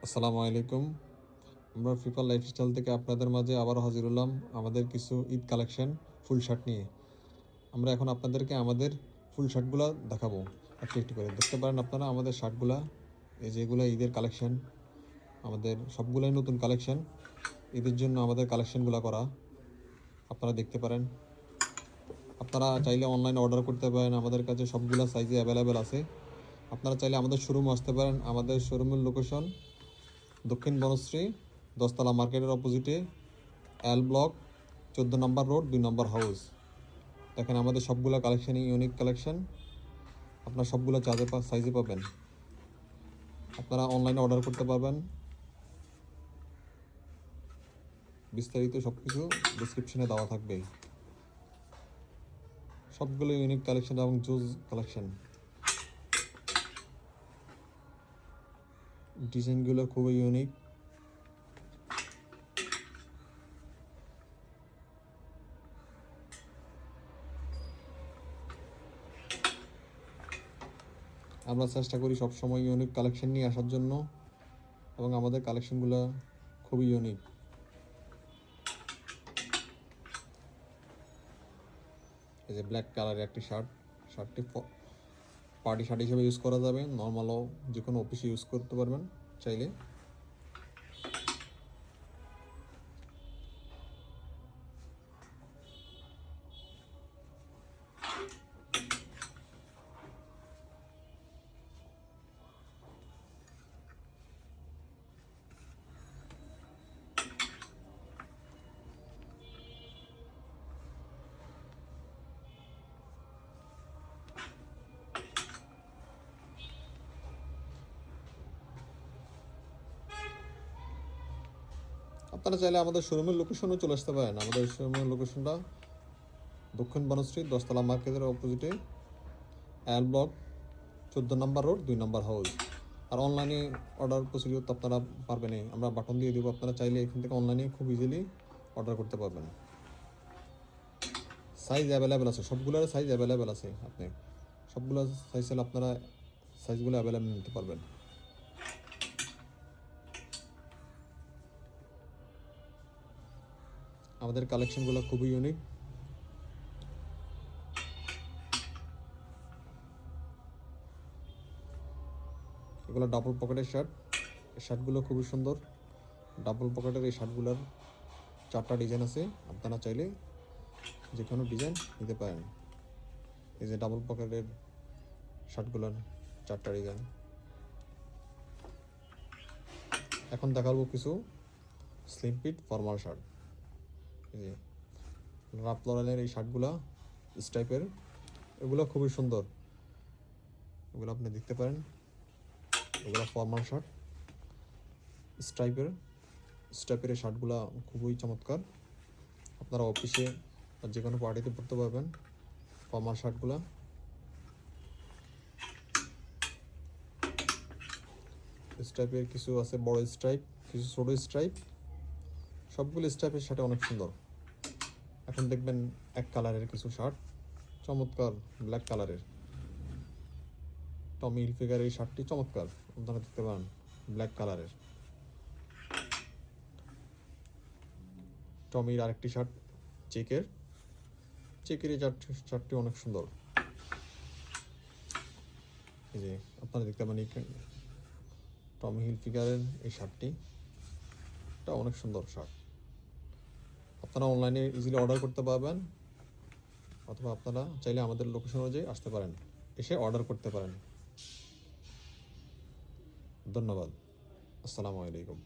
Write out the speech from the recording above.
আসসালামু আলাইকুম। আমরা ফিফা লাইফস্টাইল থেকে আপনাদের মাঝে আবারও হাজির হলাম আমাদের কিছু ঈদ কালেকশন ফুল শার্ট নিয়ে। আমরা এখন আপনাদেরকে আমাদের ফুল শার্টগুলো দেখাবো একটু একটু করে। দেখতে পারেন আপনারা আমাদের শার্টগুলা, এই যেগুলো ঈদের কালেকশন, আমাদের সবগুলোই নতুন কালেকশন। ঈদের জন্য আমাদের কালেকশনগুলো করা আপনারা দেখতে পারেন। আপনারা চাইলে অনলাইনে অর্ডার করতে পারেন, আমাদের কাছে সবগুলো সাইজে অ্যাভেলেবেল আছে। আপনারা চাইলে আমাদের শোরুমে আসতে পারেন। আমাদের শোরুমের লোকেশন দক্ষিণ বনশ্রী 10তলা মার্কেটের অপোজিটে এল ব্লক 14 নম্বর রোড 2 নম্বর হাউস। দেখেন আমাদের সবগুলো কালেকশনই ইউনিক কালেকশন, আপনার সবগুলো সাইজে পাবেন। আপনারা অনলাইনে অর্ডার করতে পারবেন। বিস্তারিত সব কিছু ডিসক্রিপশনে দেওয়া থাকবে। সবগুলো ইউনিক কালেকশন এবং জুজ কালেকশন। ডিজাইনগুলো খুবই ইউনিক। আমরা চেষ্টা করি সবসময় ইউনিক কালেকশন নিয়ে আসার জন্য, এবং আমাদের কালেকশনগুলো খুবই ইউনিক। এই যে ব্ল্যাক কালারের একটি শার্টটি পার্টি শার্ট হিসেবে ইউজ করা যাবে, নর্মালও যে কোনো অফিসে ইউজ করতে পারবেন চাইলে। আপনারা চাইলে আমাদের শোরুমের লোকেশনও চলে আসতে পারেন। আমাদের শোরুমের লোকেশনটা দক্ষিণ বনশ্রী 10তলা মার্কেটের অপোজিটে এল ব্লক 14 নম্বর রোড 2 নম্বর হাউস। আর অনলাইনে অর্ডার প্রসিডিউর তো আপনারা পারবেন, আমরা বাটন দিয়ে দেবো। আপনারা চাইলে এখান থেকে অনলাইনে খুব ইজিলি অর্ডার করতে পারবেন। সাইজ অ্যাভেলেবেল আছে, সবগুলোর সাইজ অ্যাভেলেবেল আছে। আপনি সবগুলো সাইজ চাইলে আপনারা সাইজগুলো অ্যাভেলেবেল নিতে পারবেন। আমাদের কালেকশনগুলো খুবই ইউনিক। এগুলো ডাবল পকেটের শার্ট। এই শার্টগুলো খুবই সুন্দর। ডাবল পকেটের এই শার্টগুলোর 4টা ডিজাইন আছে, আপনারা চাইলে যে কোনো ডিজাইন নিতে পারেন। এই যে ডাবল পকেটের শার্টগুলোর 4টা ডিজাইন। এখন দেখাবো কিছু স্লিম ফিট ফর্মাল শার্ট। এই যে রাপ লরেনের এই শার্টগুলো স্টাইপের, এগুলো খুবই সুন্দর। এগুলো আপনি দেখতে পারেন। এগুলো ফর্মাল শার্ট স্টাইপের এই শার্টগুলো খুবই চমৎকার। আপনারা অফিসে আর যে কোনো পার্টিতে পরতে পারবেন ফর্মাল শার্টগুলো। স্ট্রাইপের কিছু আছে বড় স্ট্রাইপ, কিছু ছোটো স্ট্রাইপ, সবগুলো স্ট্রাইপের শার্টে অনেক সুন্দর। এখন দেখবেন এক কালারের কিছু শার্ট, চমৎকার ব্ল্যাক কালারের। টমি হিলফিগার এই শার্টটি চমৎকার, আপনারা দেখতে পান ব্ল্যাক কালারের। টমির আরেকটি শার্ট চেকের এই শার্টটি অনেক সুন্দর। এই যে আপনারা দেখতে পান টমি হিলফিগারের এই শার্টটি, এটা অনেক সুন্দর শার্ট। আপনারা অনলাইনে ইজিলি অর্ডার করতে পারবেন, অথবা আপনারা চাইলে আমাদের লোকেশন অনুযায়ী আসতে পারেন, এসে অর্ডার করতে পারেন। ধন্যবাদ। আসসালামু আলাইকুম।